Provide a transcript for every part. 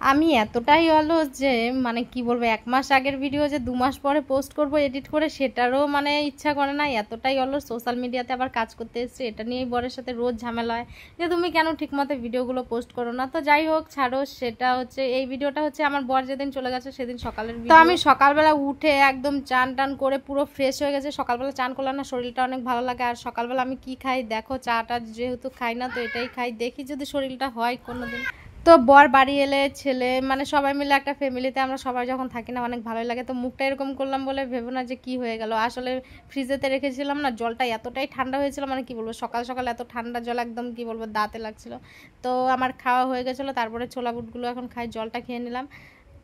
আমি এতটাই অলস যে মানে কি বলবো, 1 মাস আগের ভিডিও যে 2 মাস পরে পোস্ট করব এডিট করে, সেটারও মানে ইচ্ছা করে না। এতটাই অলস। সোশ্যাল মিডিয়াতে আবার কাজ করতে এসেছি, এটা নিয়েই বরের সাথে রোজ ঝামেলা হয় যে তুমি কেন ঠিকমতো ভিডিওগুলো পোস্ট করো না। তো যাই হোক, ছাড়ো। সেটা হচ্ছে, এই ভিডিওটা হচ্ছে আমার বর যেদিন চলে গেছে সেদিন সকালের ভিডিও। তো আমি সকালবেলা উঠে একদম চান টান করে পুরো ফ্রেশ হয়ে গেছে। সকালবেলা চান করলাম না, শরীরটা অনেক ভালো লাগে। আর সকালবেলা আমি কি খাই দেখো, চাটা যেহেতু খাই না তো এটাই খাই, দেখি যদি শরীরটা হয় কোনোদিন। তো বর বাড়ি এলে ছেলে মানে সবাই মিলে একটা ফ্যামিলিতে আমরা সবাই যখন থাকি না অনেক ভালোই লাগে। তো মুখটা এরকম করলাম বলে ভেবো না যে কি হয়ে গেল। আসলে ফ্রিজেতে রেখেছিলাম না, জলটা এতটাই ঠান্ডা হয়েছিল, মানে কি বলবো, সকাল সকাল এত ঠান্ডা জল একদম কি বলবো দাঁতে লাগছিল। তো আমার খাওয়া হয়ে গেছিলো, তারপরে ছোলা বুটগুলো এখন খাই, জলটা খেয়ে নিলাম।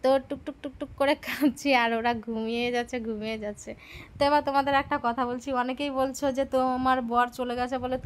তো টুকটুক টুকটুক করে কাঁদছি আর ওরা ঘুমিয়ে যাচ্ছে ঘুমিয়ে যাচ্ছে। তো এবার তোমাদের একটা কথা বলছি, অনেকেই বলছো যে তোমার বর চলে গেছে বলে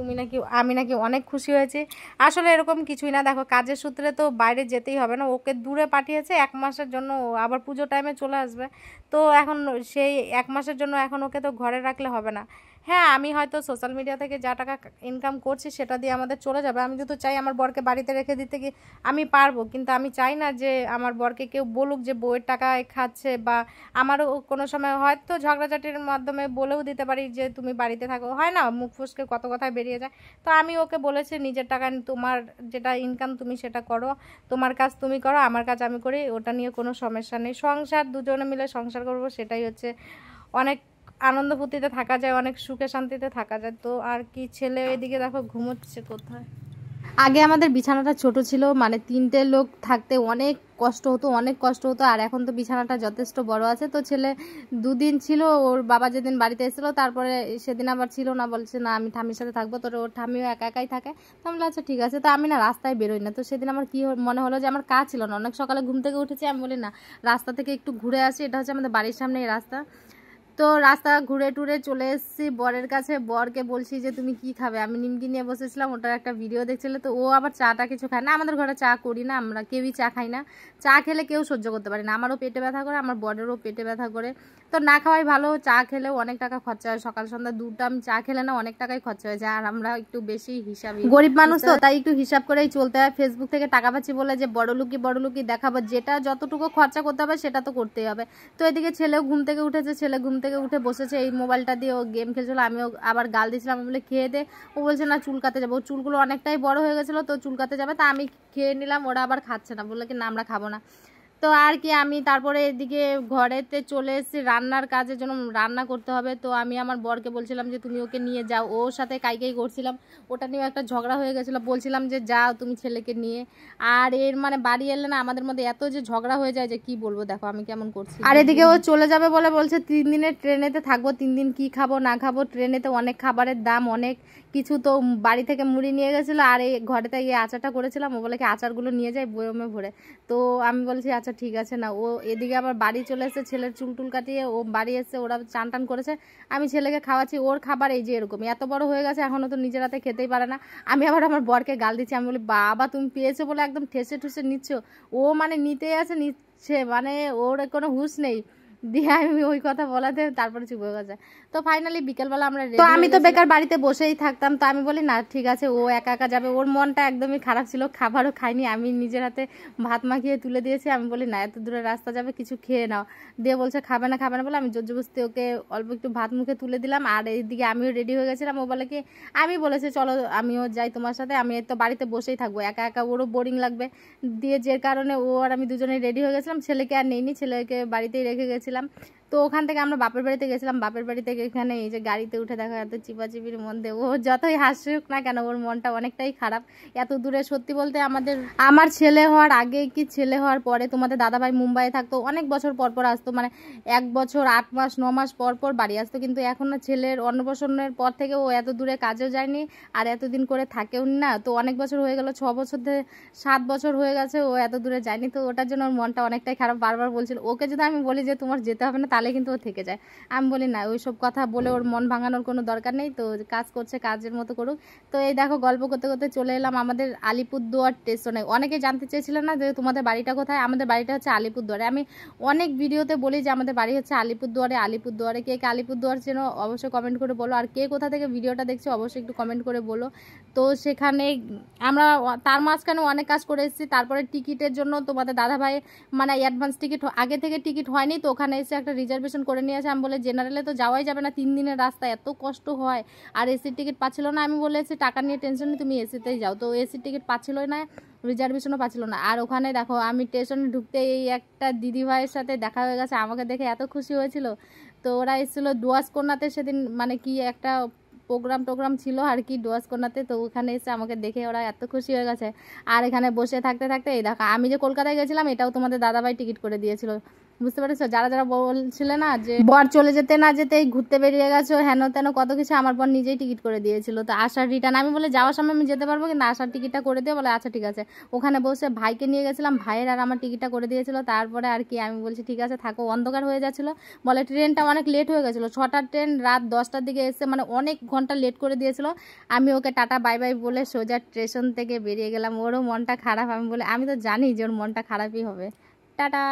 আমি নাকি অনেক খুশি হয়েছি। আসলে এরকম কিছুই না। দেখো, কাজের সূত্রে তো বাইরে যেতেই হবে না, ওকে দূরে পাঠিয়েছে 1 মাসের জন্য, আবার পুজো টাইমে চলে আসবে। তো এখন সেই 1 মাসের জন্য এখন ওকে তো ঘরে রাখলে হবে না। হ্যাঁ, আমি হয়তো সোশ্যাল মিডিয়া থেকে যা টাকা ইনকাম করছি সেটা দিয়ে আমাদের চলে যাবে। আমি যদি চাই আমার বরকে বাড়িতে রেখে দিতে কি আমি পারবো, কিন্তু আমি চাই না যে আমার বরকে কেউ বলুক যে বউয়ের টাকায় খাচ্ছে। বা আমারও কোনো সময় হয়তো ঝগড়াঝাটির মাধ্যমে বলেও দিতে পারি যে তুমি বাড়িতে থাকো, হয় না, মুখ ফুসকে কত কথায় বেরিয়ে যায়। তো আমি ওকে বলেছি নিজের টাকা তোমার যেটা ইনকাম তুমি সেটা করো, তোমার কাজ তুমি করো, আমার কাজ আমি করি, ওটা নিয়ে কোনো সমস্যা নেই। সংসার দুজনে মিলে সংসার করব, সেটাই হচ্ছে অনেক আনন্দ ফুর্তিতে থাকা যায়, অনেক সুখে শান্তিতে থাকা যায়। তো আর কি, ছেলে এদিকে দেখো ঘুমোচ্ছে কোথায়। আগে আমাদের বিছানাটা ছোট ছিল, মানে 3টে লোক থাকতে অনেক কষ্ট হতো, অনেক কষ্ট হতো। আর এখন তো বিছানাটা যথেষ্ট বড় আছে। তো ছেলে 2 দিন ছিল, ওর বাবা যেদিন বাড়িতে এসেছিলো তারপরে সেদিন আবার ছিল না, বলছে না আমি ঠামির সাথে থাকবো। তো ওর ঠামিও একা একাই থাকে। তো আমি বললাম আচ্ছা ঠিক আছে। তো আমি না রাস্তায় বেরোই না। তো সেদিন আমার কি মনে হলো যে আমার কাজ ছিল না, অনেক সকালে ঘুম থেকে উঠেছি, আমি বলি না রাস্তা থেকে একটু ঘুরে আসি, এটা হচ্ছে আমাদের বাড়ির সামনে এই রাস্তা। তো রাস্তা ঘুরে টুরে চলে এসেছি বরের কাছে, বরকে বলছি যে তুমি কি খাবে, আমি নিমকি নিয়ে বসেছিলাম, ওটার একটা ভিডিও দেখছিল। তো ও আবার চাটা কিছু খায় না, আমাদের ঘরে চা করি না, আমরা কেউই চা খাই না। চা খেলে কেউ সহ্য করতে পারে না, আমারও পেটে ব্যথা করে, আমার বরেরও পেটে ব্যথা করে। তো না খাওয়াই ভালো। চা খেলেও অনেক টাকা খরচা হয়, সকাল সন্ধ্যা 2 টাইম চা খেলে না অনেক টাকাই খরচা হয়ে যায়। আর আমরা একটু বেশি হিসাবই, গরিব মানুষ তো, তাই একটু হিসাব করেই চলতে হয়। ফেসবুক থেকে টাকা পাচ্ছি বলে যে বড় লুকি দেখাবো, যেটা যতটুকু খরচা করতে হবে সেটা তো করতেই হবে। তো এদিকে ছেলেও ঘুম থেকে উঠেছে, ছেলে ঘুম থেকে উঠে বসেছে এই মোবাইলটা দিয়ে, ও গেম খেলছিল। আমিও আবার গাল দিয়েছিলাম, আমি বলে খেয়ে দে। ও বলছে না চুলকাতে যাবো, চুলগুলো অনেকটাই বড় হয়ে গেছিলো তো চুলকাতে যাবে। তা আমি খেয়ে নিলাম, ওরা আবার খাচ্ছে না, বললো কি না আমরা খাবো না। তো আর কি, আমি তারপরে এদিকে ঘরেতে চলে এসেছি রান্নার কাজের জন্য, রান্না করতে হবে। তো আমি আমার বরকে বলছিলাম যে তুমি ওকে নিয়ে যাও, ওর সাথে কাইকাই করছিলাম, ওটা নিয়েও একটা ঝগড়া হয়ে গেছিলো। বলছিলাম যে যাও তুমি ছেলেকে নিয়ে। আর এর মানে বাড়ি এলে না আমাদের মধ্যে এত যে ঝগড়া হয়ে যায় যে কি বলবো, দেখো আমি কেমন করছি। আর এদিকে ও চলে যাবে বলে বলছে 3 দিনের ট্রেনেতে থাকবো, 3 দিন কি খাবো না খাবো, ট্রেনেতে অনেক খাবারের দাম অনেক কিছু। তো বাড়ি থেকে মুড়ি নিয়ে গেছিলো, আর এই ঘরেতে এই আচারটা করেছিলাম, ও বলে কি আচারগুলো নিয়ে যাই বয়মে ভরে। তো আমি বলছি আচ্ছা ঠিক আছে না। ও এদিকে আবার বাড়ি চলে এসেছে, ছেলের চুল টুল কাটিয়ে ও বাড়ি এসছে, ওরা চান টান করেছে, আমি ছেলেকে খাওয়াচ্ছি। ওর খাবার এই যে এরকম এত বড় হয়ে গেছে, এখনও তো নিজের হাতে খেতেই পারে না। আমি আবার আমার বরকে গাল দিচ্ছি, আমি বলি বাবা তুমি পেয়েছো বলে একদম ঠেসে ঠুসে নিচ্ছ। ও মানে নিতেই আছে নিচ্ছে, মানে ওর কোনো হুঁশ নেই। দিয়ে আমি ওই কথা বলাতে তারপরে চুপ হয়ে গেছে। তো ফাইনালি বিকেলবেলা আমরা, তো আমি তো বেকার বাড়িতে বসেই থাকতাম। তো আমি বলি না ঠিক আছে, ও একা একা যাবে। ওর মনটা একদমই খারাপ ছিল, খাবারও খাইনি, আমি নিজের হাতে ভাত মাখিয়ে তুলে দিয়েছি। আমি বলি না এত দূরে রাস্তা যাবে, কিছু খেয়ে নাও। দিয়ে বলছে খাবে না বলে আমি জোর জবরদস্তি ওকে অল্প একটু ভাত মুখে তুলে দিলাম। আর এইদিকে আমিও রেডি হয়ে গেছিলাম। ও বলে কি, আমি বলেছি চলো আমিও যাই তোমার সাথে, আমি তো বাড়িতে বসেই থাকবো, একা একা ওরও বোরিং লাগবে। দিয়ে যে কারণে ও আর আমি দুজনে রেডি হয়ে গেছিলাম। ছেলেকে আর নেইনি, ছেলেকে বাড়িতেই রেখে গেছিলাম। তো ওখান থেকে আমরা বাপের বাড়িতে গেছিলাম। বাপের বাড়ি থেকে এখানে এই যে গাড়িতে উঠে দেখা এত চিপাচিপির মধ্যে ও যতই হাসুক না কেন ওর মনটা অনেকটাই খারাপ। এত দূরে, সত্যি বলতে আমার ছেলে হওয়ার আগে কি ছেলে হওয়ার পরে তোমাদের দাদাভাই মুম্বাইয়ে থাকতো, অনেক বছর পর পর আসতো, মানে 1 বছর 8 মাস 9 মাস পর পর বাড়ি আসতো। কিন্তু এখন না, ছেলের অন্নপ্রাশনের পর থেকে ও এত দূরে কাজেও যায়নি আর এতদিন করে থাকেও না। তো অনেক বছর হয়ে গেল, 6 বছর থেকে 7 বছর হয়ে গেছে ও এত দূরে যায়নি। তো ওটার জন্য ওর মনটা অনেকটাই খারাপ, বারবার বলছিল। ওকে যদি আমি বলি যে তোমার যেতে হবে না, তাহলে কিন্তু ও থেকে যায়। আমি বলি না, ওই সব কথা বলে ওর মন ভাঙানোর কোনো দরকার নেই, তো কাজ করছে কাজের মতো করুক। তো এই দেখো গল্প করতে করতে চলে এলাম আমাদের আলিপুরদুয়ার স্টেশনে। অনেকে জানতে চেয়েছিলেন না যে তোমাদের বাড়িটা কোথায়। আমাদের বাড়িটা হচ্ছে আলিপুরদুয়ারে। আমি অনেক ভিডিওতে বলি যে আমাদের বাড়ি হচ্ছে আলিপুরদুয়ারে। আলিপুরদুয়ারে কে কে আলিপুরদুয়ার চেনো অবশ্যই কমেন্ট করে বলো, আর কে কোথা থেকে ভিডিওটা দেখছো অবশ্যই একটু কমেন্ট করে বলো। তো সেখানে আমরা তার মাঝখানে অনেক কাজ করে এসেছি। তারপরে টিকিটের জন্য তোমাদের দাদাভাই মানে অ্যাডভান্স টিকিট আগে থেকে টিকিট হয়নি, তো ওখানে এসে একটা রিজার্ভেশন করে নিয়ে আসে। আমি বলে জেনারেলে তো যাওয়াই যাবে না, 3 দিনের রাস্তা, এত কষ্ট হয়। আর এসির টিকিট পাচ্ছিল না। আমি বলেছি টাকা নিয়ে টেনশন নেই, তুমি এসিতেই যাও। তো এসির টিকিট পাচ্ছিলই না, রিজার্ভেশনও পাচ্ছিল না। আর ওখানে দেখো আমি স্টেশনে ঢুকতে এই একটা দিদিভাইয়ের সাথে দেখা হয়ে গেছে, আমাকে দেখে এত খুশি হয়েছিল। তো ওরা এসেছিলো ডুয়াসকন্যাতে সেদিন, মানে কি একটা প্রোগ্রাম ছিল আর কি ডুয়াসকন্যাতে। তো ওখানে এসে আমাকে দেখে ওরা এত খুশি হয়ে গেছে। আর এখানে বসে থাকতে থাকতে এই দেখো আমি যে কলকাতায় গেছিলাম এটাও তোমাদের দাদাভাই টিকিট করে দিয়েছিল। বুঝতে পেরেছো? যারা যারা বলছিলে না যে বর চলে যেতে না যেতেই ঘুরতে বেরিয়ে গেছো হেন তেন কত কিছু, আমার বর নিজেই টিকিট করে দিয়েছিল। তো আসার রিটার্ন আমি বলে যাওয়ার সময় আমি যেতে পারবো কিন্তু আসার টিকিটটা করে দিও, বলে আচ্ছা ঠিক আছে। ওখানে বসে ভাইকে নিয়ে গেছিলাম, ভাইয়ের আর আমার টিকিটটা করে দিয়েছিল। তারপরে আর কি আমি বলছি ঠিক আছে থাকো, অন্ধকার হয়ে যাচ্ছিলো। বলে ট্রেনটা অনেক লেট হয়ে গেছিলো, 6টার ট্রেন রাত 10টার দিকে এসে, মানে অনেক ঘন্টা লেট করে দিয়েছিল। আমি ওকে টাটা বাই বাই বলে সোজা স্টেশন থেকে বেরিয়ে গেলাম। ওরও মনটা খারাপ, আমি বলে আমি তো জানি যে ওর মনটা খারাপই হবে। টাটা।